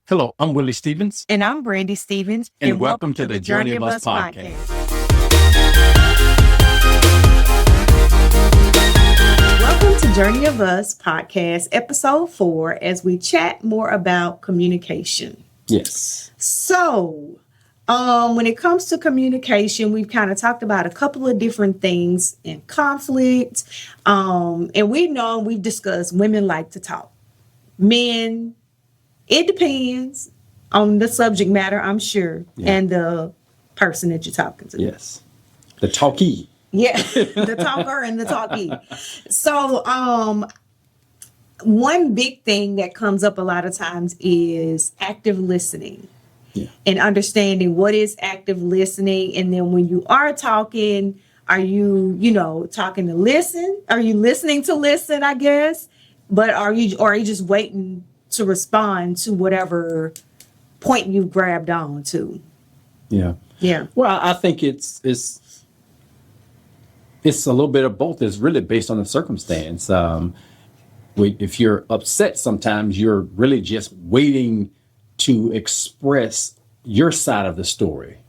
Hello, I'm Willie Stevens. And I'm Brandy Stevens. And welcome to the Journey of Us podcast. Welcome to Journey of Us podcast, episode 4, as we chat more about communication. Yes. So, when it comes to communication, we've kind of talked about a couple of different things in conflict. And we've discussed women like to talk. Men, it depends on the subject matter, I'm sure, and the person that you're talking to. Yes. The talkie. Yeah, the talker and the talkie. So, one big thing that comes up a lot of times is active listening. Yeah. And understanding what is active listening. And then when you are talking, are you, talking to listen? Are you listening to listen, I guess? But are you just waiting to respond to whatever point you grabbed on to? Yeah. Yeah. Well, I think it's a little bit of both. It's really based on the circumstance. If you're upset, sometimes you're really just waiting to express your side of the story.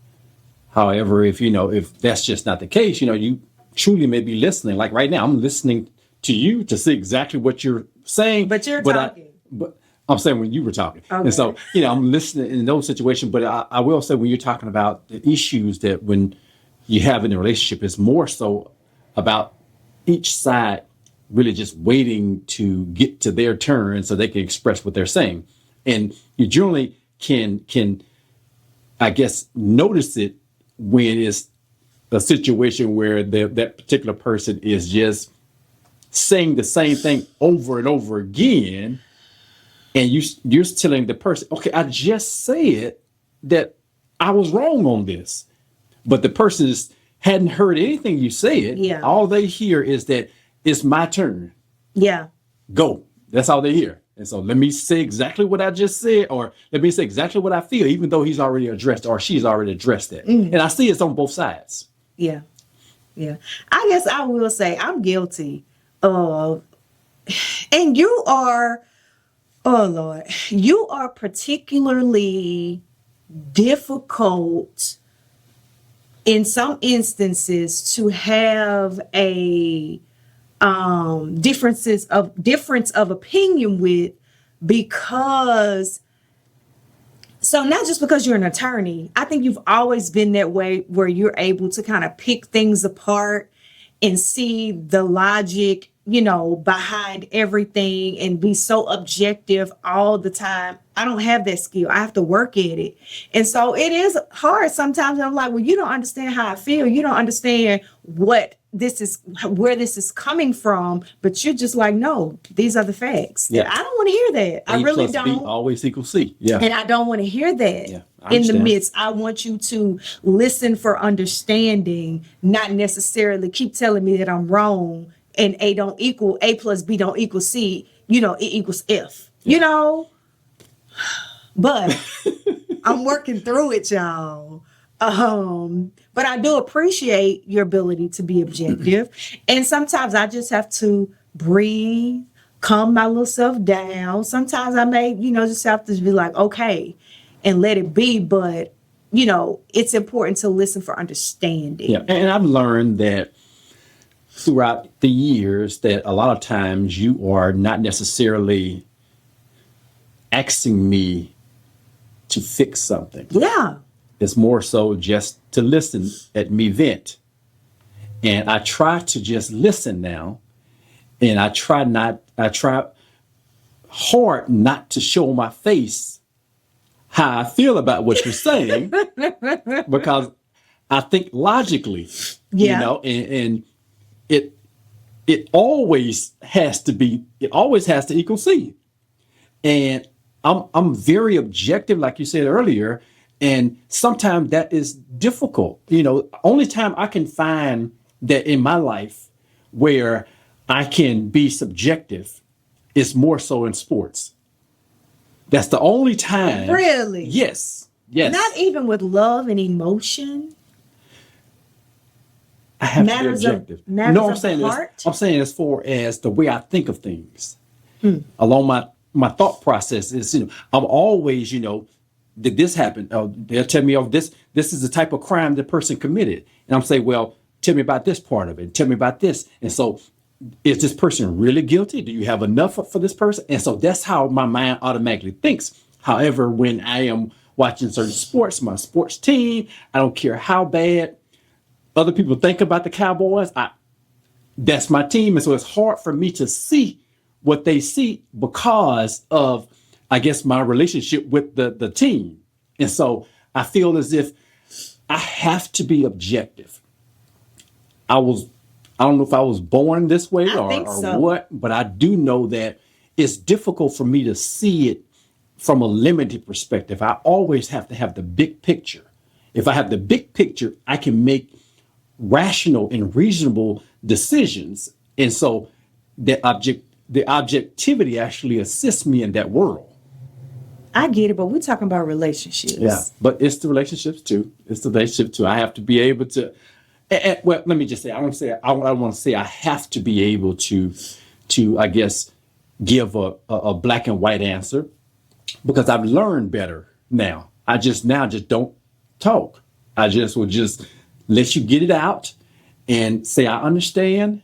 However, if that's just not the case, you truly may be listening. Like right now, I'm listening to you to see exactly what you're saying. But you're talking. But I'm saying when you were talking. Okay. And so, I'm listening in those situations. But I will say when you're talking about the issues that when you have in a relationship, it's more so about each side really just waiting to get to their turn so they can express what they're saying. And you generally can, I guess, notice it when it's a situation where that particular person is just saying the same thing over and over again. And you're telling the person, okay, I just said that I was wrong on this. But the person hadn't heard anything you said. Yeah. All they hear is that it's my turn. Yeah. Go. That's all they hear. And so let me say exactly what I just said, or let me say exactly what I feel, even though he's already addressed or she's already addressed it. And I see it's on both sides. Yeah. Yeah. I guess I will say I'm guilty of, and you are, oh Lord, you are particularly difficult in some instances to have a difference of opinion with, because so not just because you're an attorney, I think you've always been that way where you're able to kind of pick things apart and see the logic, behind everything and be so objective all the time. I don't have that skill. I have to work at it. And so it is hard sometimes. I'm like, well, you don't understand how I feel. You don't understand where this is coming from, but you're just like, no, these are the facts. Yeah. And I don't want to hear that. I really don't. B always equals C. Yeah. And I don't want to hear that. Yeah, in the midst. I want you to listen for understanding, not necessarily keep telling me that I'm wrong and A plus B don't equal C, it equals F, but I'm working through it, y'all. But I do appreciate your ability to be objective. And sometimes I just have to breathe, calm my little self down. Sometimes I may, just have to be like, okay, and let it be. But, it's important to listen for understanding. Yeah. And I've learned that throughout the years that a lot of times you are not necessarily asking me to fix something. Yeah. It's more so just to listen at me vent. And I try to just listen now. And I try hard not to show my face how I feel about what you're saying, because I think logically, and it always has to equal C. And I'm very objective, like you said earlier. And sometimes that is difficult. Only time I can find that in my life where I can be subjective is more so in sports. That's the only time. Really? Yes. Yes. Not even with love and emotion. I have to be objective. I'm saying as far as the way I think of things along my thought process is, I'm always, did this happen? Oh, they'll tell me, oh, this is the type of crime the person committed. And I'm saying, well, tell me about this part of it. Tell me about this. And so is this person really guilty? Do you have enough for this person? And so that's how my mind automatically thinks. However, when I am watching certain sports, my sports team, I don't care how bad other people think about the Cowboys. That's my team. And so it's hard for me to see what they see because of, I guess, my relationship with the team. And so I feel as if I have to be objective. I don't know if I was born this way or what, but I do know that it's difficult for me to see it from a limited perspective. I always have to have the big picture. If I have the big picture, I can make rational and reasonable decisions. And so the objectivity actually assists me in that world. I get it, but we're talking about relationships. Yeah, but it's the relationships too. It's the relationship too. I have to be able to, well, let me just say, I don't want to say I have to be able to, I guess, give a black and white answer, because I've learned better now. I just don't talk. I just will just let you get it out and say, I understand,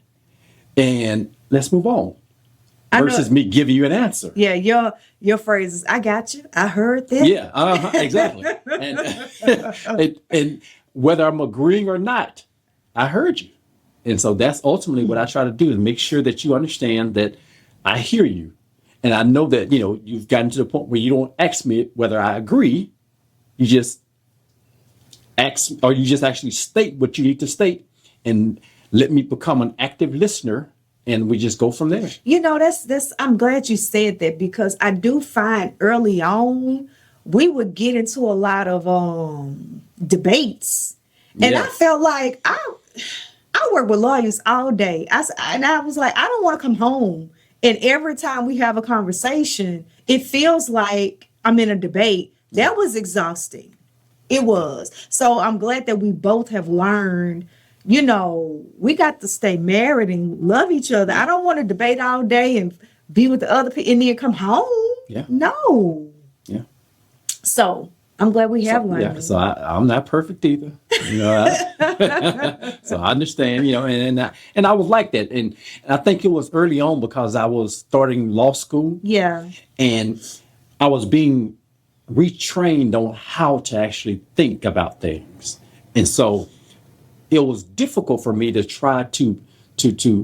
and let's move on. Versus me giving you an answer. Yeah, your phrase is, I got you. I heard that. Yeah, exactly. And whether I'm agreeing or not, I heard you. And so that's ultimately what I try to do, is make sure that you understand that I hear you. And I know that, you've gotten to the point where you don't ask me whether I agree. You just ask, or you just actually state what you need to state and let me become an active listener. And we just go from there. That's I'm glad you said that, because I do find early on we would get into a lot of debates. And I felt like I work with lawyers all day. I was like, I don't want to come home. And every time we have a conversation, it feels like I'm in a debate. That was exhausting. It was. So I'm glad that we both have learned, we got to stay married and love each other. I don't want to debate all day and be with the other people and then come home. Yeah. No. Yeah. So I'm glad we have learned. Yeah. So I'm not perfect either. So I understand, and I was like that. And I think it was early on because I was starting law school. Yeah. And I was being retrained on how to actually think about things. And so it was difficult for me to try to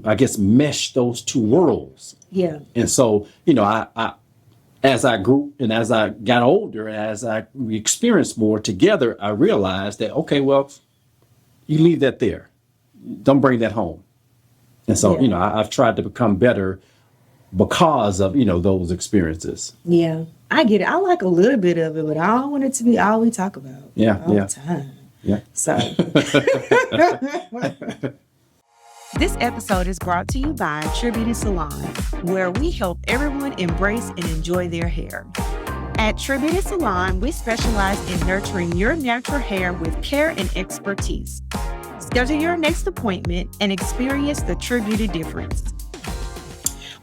I guess mesh those two worlds. Yeah. And so, I as I grew and as I got older and as we experienced more together, I realized that, okay, well, you leave that there. Don't bring that home. And so, I've tried to become better because of, those experiences. Yeah. I get it. I like a little bit of it, but I don't want it to be all we talk about. Yeah. All the time. Yeah. So this episode is brought to you by True Beauty Salon, where we help everyone embrace and enjoy their hair. At True Beauty Salon, we specialize in nurturing your natural hair with care and expertise. Schedule your next appointment and experience the True Beauty difference.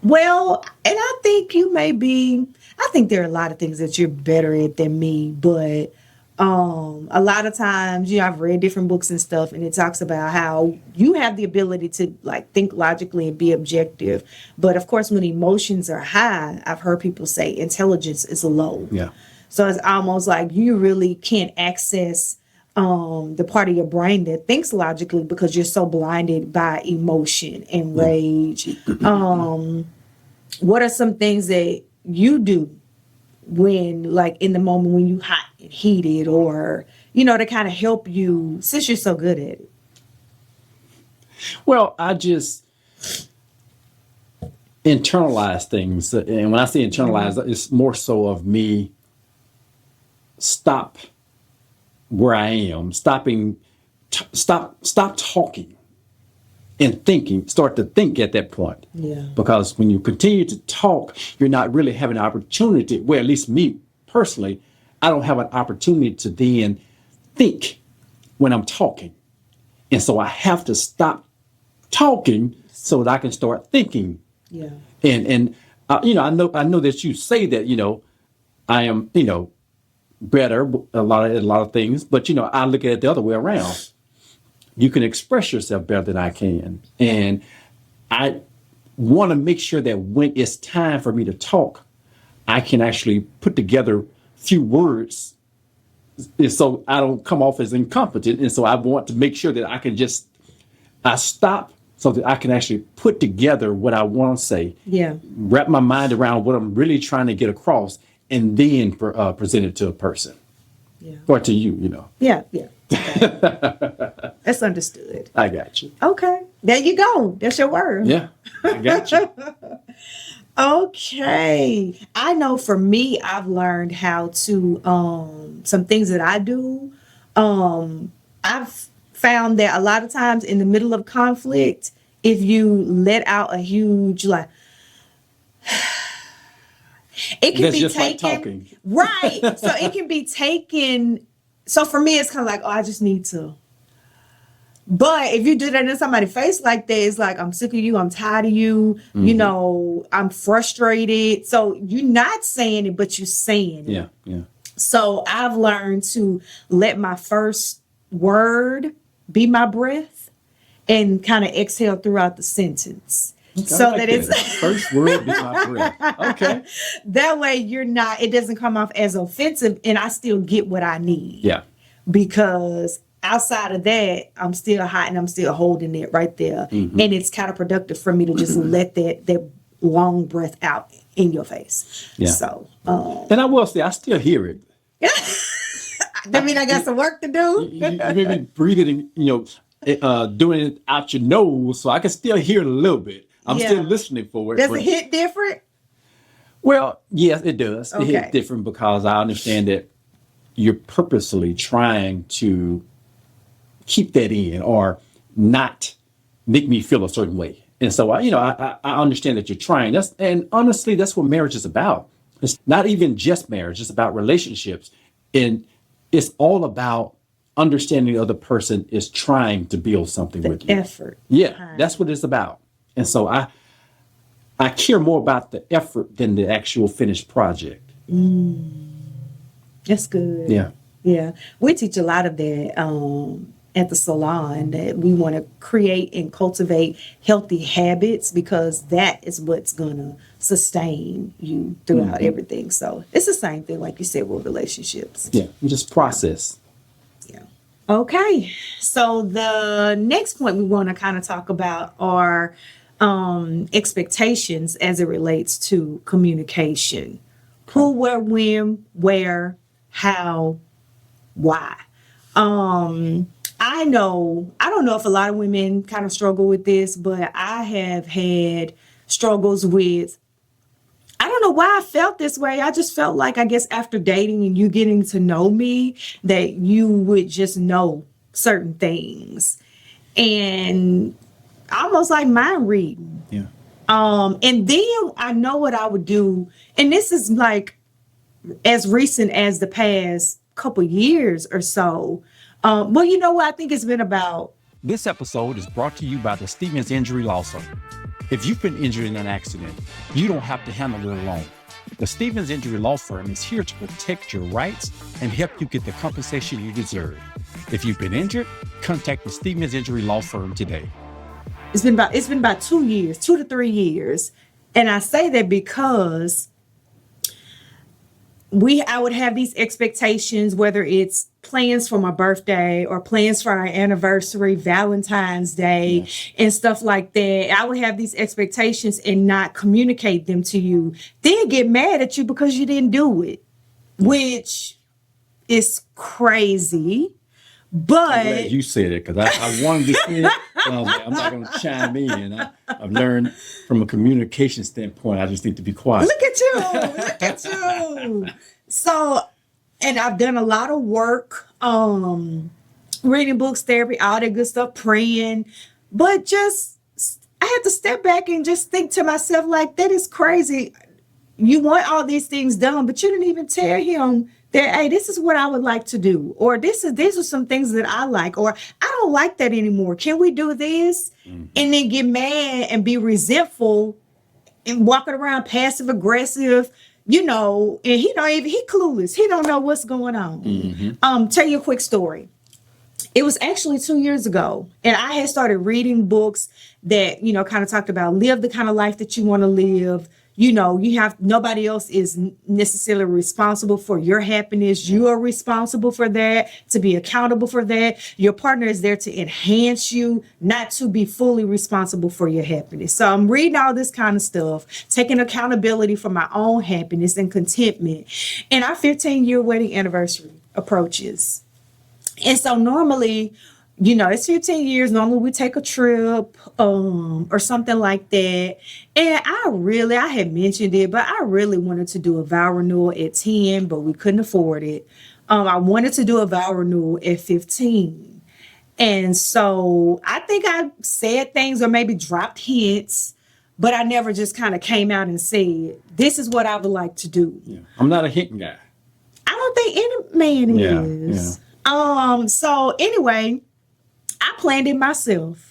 Well, and I think I think there are a lot of things that you're better at than me, but a lot of times, I've read different books and stuff, and it talks about how you have the ability to think logically and be objective. But of course, when emotions are high, I've heard people say intelligence is low. Yeah. So it's almost like you really can't access the part of your brain that thinks logically because you're so blinded by emotion and rage. What are some things that you do when, in the moment when you hot and heated, or, to kind of help you, since you're so good at it? Well, I just internalize things. And when I say internalize, it's more so of me stop where I am, stop talking and thinking, start to think at that point. Yeah. Because when you continue to talk, you're not really having an opportunity. Well, at least me personally, I don't have an opportunity to then think when I'm talking. And so I have to stop talking so that I can start thinking. Yeah. And I know that you say that, I am, better a lot of things, but I look at it the other way around. You can express yourself better than I can, and I want to make sure that when it's time for me to talk, I can actually put together a few words, and so I don't come off as incompetent. And so I want to make sure that I stop so that I can actually put together what I want to say, Yeah. wrap my mind around what I'm really trying to get across, and then present it to a person Yeah. or to you. Yeah. Yeah. Okay. That's understood. I got you. Okay. There you go. That's your word. Yeah, I got you. Okay. I know for me, I've learned how to some things that I do. I've found that a lot of times in the middle of conflict, if you let out a huge like it can That's be just like taken talking. right. So it can be taken. So for me, it's kind of like, oh, I just need to. But if you do that in somebody's face like that, it's like, I'm sick of you, I'm tired of you, I'm frustrated. So you're not saying it, but you're saying it. Yeah, yeah. So I've learned to let my first word be my breath and kind of exhale throughout the sentence. So like that it's first word be my breath. Okay. that way it doesn't come off as offensive and I still get what I need. Yeah. Because outside of that, I'm still hot and I'm still holding it right there. And it's counterproductive for me to just let that long breath out in your face. Yeah. So, And I will say, I still hear it. I mean, I got some work to do. You may be breathing, doing it out your nose, so I can still hear it a little bit. I'm Yeah. still listening for it. Does but- it hit different? Well, yes, it does. It Okay. hits different because I understand that you're purposely trying to keep that in or not make me feel a certain way. And so I understand that you're trying. And honestly, that's what marriage is about. It's not even just marriage, it's about relationships. And it's all about understanding the other person is trying to build something with you. Effort. Yeah, that's what it's about. And so I care more about the effort than the actual finished project. That's good. Yeah. Yeah. We teach a lot of that at the salon, that we want to create and cultivate healthy habits because that is what's going to sustain you throughout everything. So it's the same thing, like you said, with relationships. Yeah. Just process. Yeah. Okay. So the next point we want to kind of talk about are expectations as it relates to communication. Who, where, when, where, how, why. I don't know if a lot of women kind of struggle with this, but I have had struggles with, I don't know why I felt this way. I just felt like, I guess after dating and you getting to know me, that you would just know certain things. And almost like mind reading. Yeah. And then I know what I would do. And this is like as recent as the past couple years or so. Well, you know what? I think it's been about. This episode is brought to you by the Stevens Injury Law Firm. If you've been injured in an accident, you don't have to handle it alone. The Stevens Injury Law Firm is here to protect your rights and help you get the compensation you deserve. If you've been injured, contact the Stevens Injury Law Firm today. It's been about 2 years, 2 to 3 years. And I say that because I would have these expectations, whether it's plans for my birthday or plans for our anniversary, Valentine's Day, and stuff like that. I would have these expectations and not communicate them to you. Then get mad at you because you didn't do it, which is crazy. I'm But glad you said it because I wanted to say it. And I was like, I'm not going to chime in. I've learned from a communication standpoint, I just need to be quiet. look at you, look at you. So, and I've done a lot of work, reading books, therapy, all that good stuff, praying, but just I had to step back and just think to myself, like, that is crazy. You want all these things done, but you didn't even tell him that, hey, this is what I would like to do, or these are some things that I like, or I don't like that anymore. Can we do this? And then get mad and be resentful and walking around passive aggressive, and he clueless. He don't know what's going on. Tell you a quick story. It was actually 2 years ago, and I had started reading books that, kind of talked about live the kind of life that you want to live. Nobody else is necessarily responsible for your happiness. You are responsible for that, to be accountable for that. Your partner is there to enhance you, not to be fully responsible for your happiness. So I'm reading all this kind of stuff, taking accountability for my own happiness and contentment. And our 15-year wedding anniversary approaches. And so normally, it's 15 years. Normally we take a trip or something like that. And I had mentioned it, but I really wanted to do a vow renewal at 10, but we couldn't afford it. I wanted to do a vow renewal at 15. And so I think I said things or maybe dropped hints, but I never just kind of came out and said, this is what I would like to do. Yeah. I'm not a hint guy. I don't think any man is. Yeah. So anyway, I planned it myself.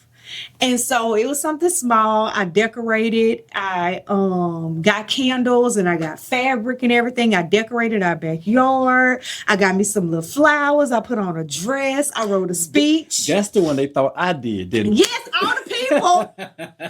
And so it was something small. I decorated. I got candles and I got fabric and everything. I decorated our backyard. I got me some little flowers. I put on a dress. I wrote a speech. That's the one they thought I did, didn't it? Yes, all the people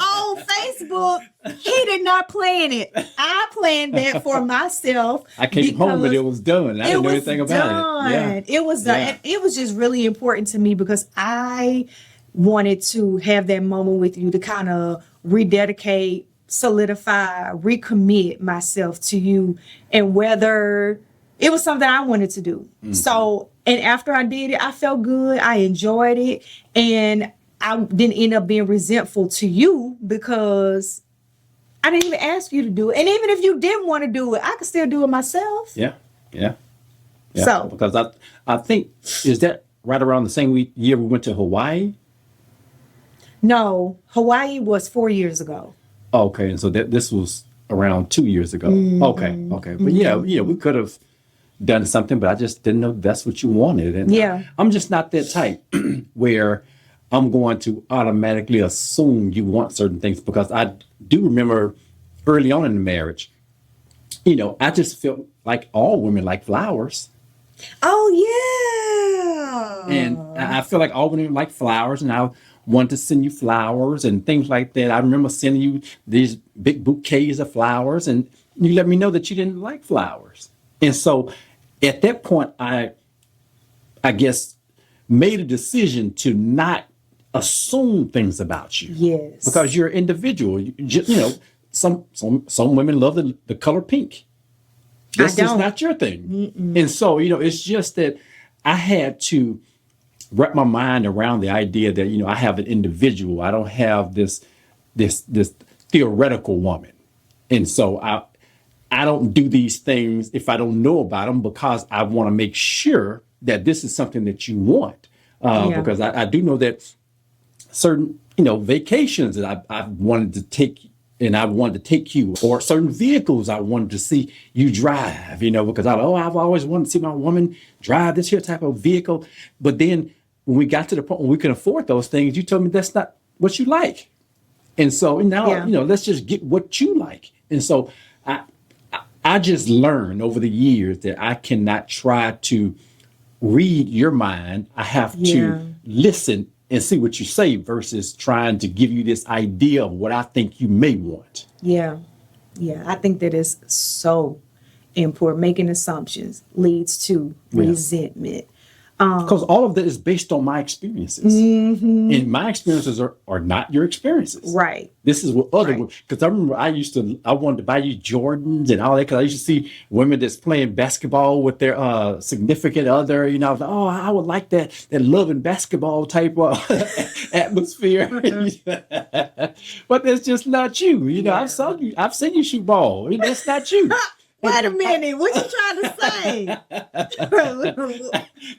on Facebook, he did not plan it. I planned that for myself. I came home and it was done. I didn't know anything about it. Yeah. It was done. Yeah. And it was just really important to me because I wanted to have that moment with you to kind of rededicate, solidify, recommit myself to you, and whether it was something I wanted to do. So, and after I did it, I felt good. I enjoyed it. And I didn't end up being resentful to you because I didn't even ask you to do it. And even if you didn't want to do it, I could still do it myself. Yeah. So, because I think, is that right around the same year we went to Hawaii? no, Hawaii was 4 years ago. Okay, and so this was around 2 years ago. Okay. But yeah, we could have done something, but I just didn't know that's what you wanted. And Yeah. I'm just not that type where I'm going to automatically assume you want certain things, because I do remember early on in the marriage, I just felt like all women like flowers. Oh, yeah. And I feel like all women like flowers, and I wanted to send you flowers and things like that. I remember sending you these big bouquets of flowers, and you let me know that you didn't like flowers. And so at that point, I guess, made a decision to not assume things about you. Yes. Because you're an individual. Some women love the color pink. That's just don't. not your thing. And so, it's just that I had to wrap my mind around the idea that, I have an individual. I don't have this theoretical woman. And so I don't do these things if I don't know about them, because I want to make sure that this is something that you want. Because I do know that certain, vacations that I wanted to take, and I wanted to take you, or certain vehicles I wanted to see you drive, because I've always wanted to see my woman drive this here type of vehicle. But then when we got to the point where we can afford those things, you told me that's not what you like. And so now, let's just get what you like. And so I just learned over the years that I cannot try to read your mind. I have to listen and see what you say versus trying to give you this idea of what I think you may want. Yeah. I think that is so important. Making assumptions leads to resentment. Because all of that is based on my experiences. And my experiences are not your experiences. Right. This is what other women, because I remember I wanted to buy you Jordans and all that, because I used to see women that's playing basketball with their significant other, I was like, I would like that loving basketball type of atmosphere. But that's just not you. I've seen you shoot ball. That's not you. Wait a minute. What you trying to say?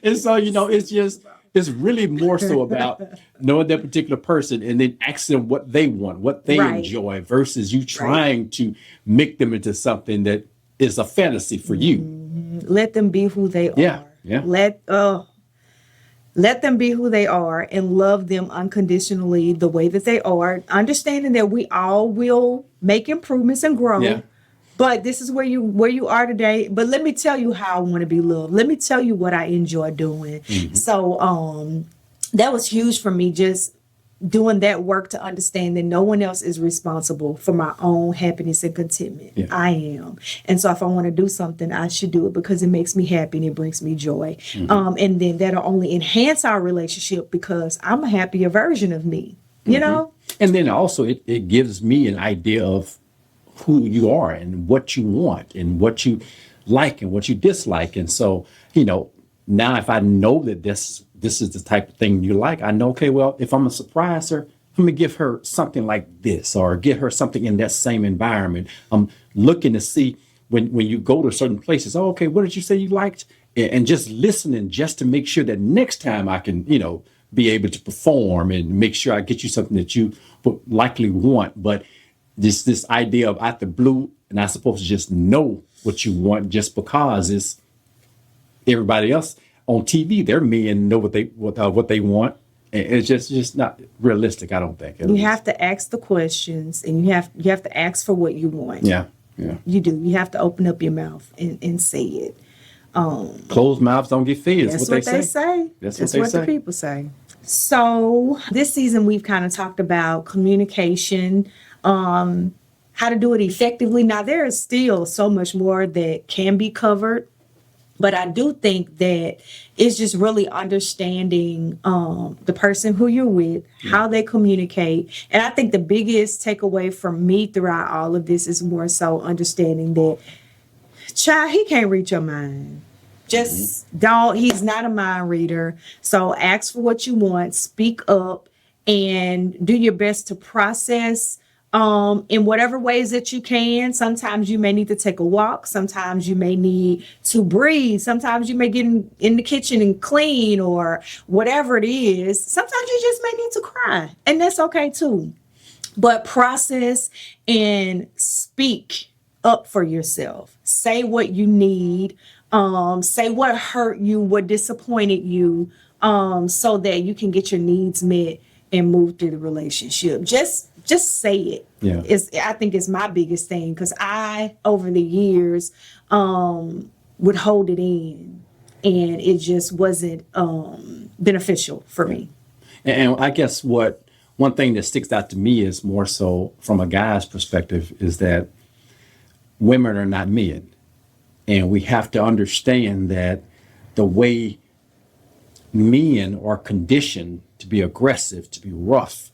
And so, it's really more so about knowing that particular person and then asking them what they want, what they enjoy, versus you trying to make them into something that is a fantasy for you. Let them be who they are. Yeah. Let them be who they are and love them unconditionally the way that they are, understanding that we all will make improvements and grow. Yeah. But this is where you are today. But let me tell you how I want to be loved. Let me tell you what I enjoy doing. So that was huge for me, just doing that work to understand that no one else is responsible for my own happiness and contentment. Yeah. I am. And so if I want to do something, I should do it because it makes me happy and it brings me joy. And then that'll only enhance our relationship because I'm a happier version of me, you know? And then also it gives me an idea of who you are and what you want and what you like and what you dislike. And so, now if I know that this is the type of thing you like, I know, okay, well, if I'm gonna surprise her, I'm gonna give her something like this or get her something in that same environment. I'm looking to see when you go to certain places, oh, okay, what did you say you liked? And just listening just to make sure that next time I can, be able to perform and make sure I get you something that you would likely want. But this idea of out the blue, and I'm supposed to just know what you want just because it's everybody else on TV, they're me and know what they want. And it's just not realistic, I don't think. You have to ask the questions and you have to ask for what you want. Yeah. You do. You have to open up your mouth and say it. Closed mouths don't get fed. That's what they say. That's what the people say. So this season we've kind of talked about communication, how to do it effectively. Now there is still so much more that can be covered, but I do think that it's just really understanding the person who you're with, how they communicate. And I think the biggest takeaway from me throughout all of this is more so understanding that, child, he can't read your mind. Just don't. He's not a mind reader. So ask for what you want, speak up, and do your best to process in whatever ways that you can. Sometimes you may need to take a walk. Sometimes you may need to breathe. Sometimes you may get in the kitchen and clean or whatever it is. Sometimes you just may need to cry, and that's okay too. But process and speak up for yourself. Say what you need. Say what hurt you, what disappointed you, so that you can get your needs met and move through the relationship. Just say it. Yeah. I think it's my biggest thing because I, over the years, would hold it in, and it just wasn't beneficial for me. And I guess one thing that sticks out to me is more so from a guy's perspective is that women are not men. And we have to understand that the way men are conditioned to be aggressive, to be rough,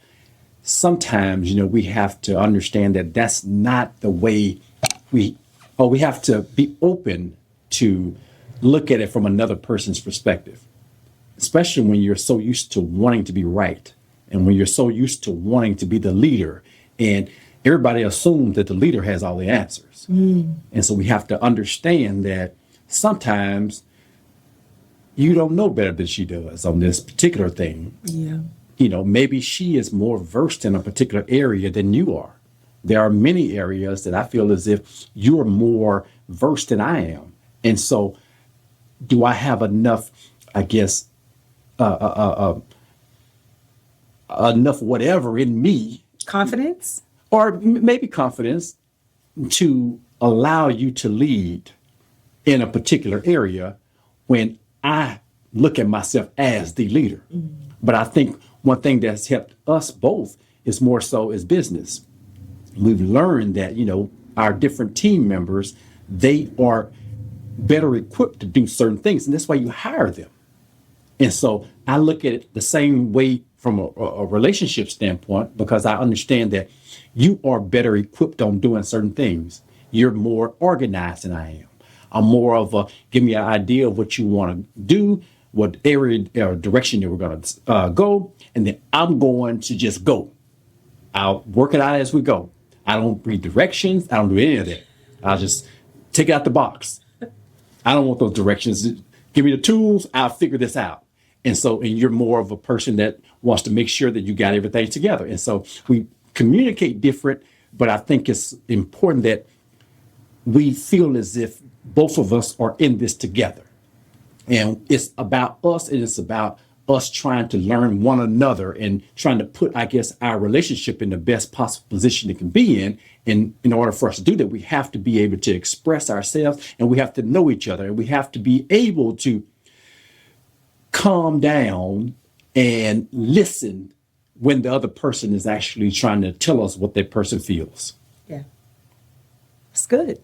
sometimes, we have to understand that that's not the way we have to be open to look at it from another person's perspective, especially when you're so used to wanting to be right and when you're so used to wanting to be the leader. And everybody assumes that the leader has all the answers. And so we have to understand that sometimes you don't know better than she does on this particular thing. Yeah. Maybe she is more versed in a particular area than you are. There are many areas that I feel as if you're more versed than I am. And so do I have enough, I guess, enough whatever in me, Confidence? or maybe confidence, to allow you to lead in a particular area when I look at myself as the leader. But I think one thing that's helped us both is more so is business. We've learned that, our different team members, they are better equipped to do certain things. And that's why you hire them. And so I look at it the same way from a relationship standpoint, because I understand that you are better equipped on doing certain things. You're more organized than I am. I'm more of a, give me an idea of what you want to do, what area or direction you were going to go, and then I'm going to just go. I'll work it out as we go. I don't read directions. I don't do any of that. I'll just take it out the box. I don't want those directions. Give me the tools. I'll figure this out. And you're more of a person that wants to make sure that you got everything together. And so we communicate different, but I think it's important that we feel as if both of us are in this together. And it's about us and it's about us trying to learn one another and trying to put, I guess, our relationship in the best possible position it can be in. And in order for us to do that, we have to be able to express ourselves, and we have to know each other, and we have to be able to calm down and listen when the other person is actually trying to tell us what that person feels. Yeah. It's good.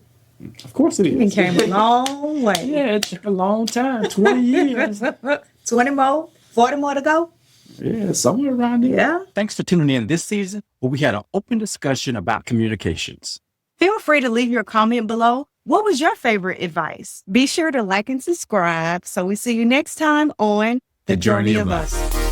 Of course it You is. came a long way. Yeah, it took a long time, 20 years. 20 more, 40 more to go. Yeah, somewhere around there. Yeah. Thanks for tuning in this season, where we had an open discussion about communications. Feel free to leave your comment below. What was your favorite advice? Be sure to like and subscribe so we see you next time on The Journey of Us.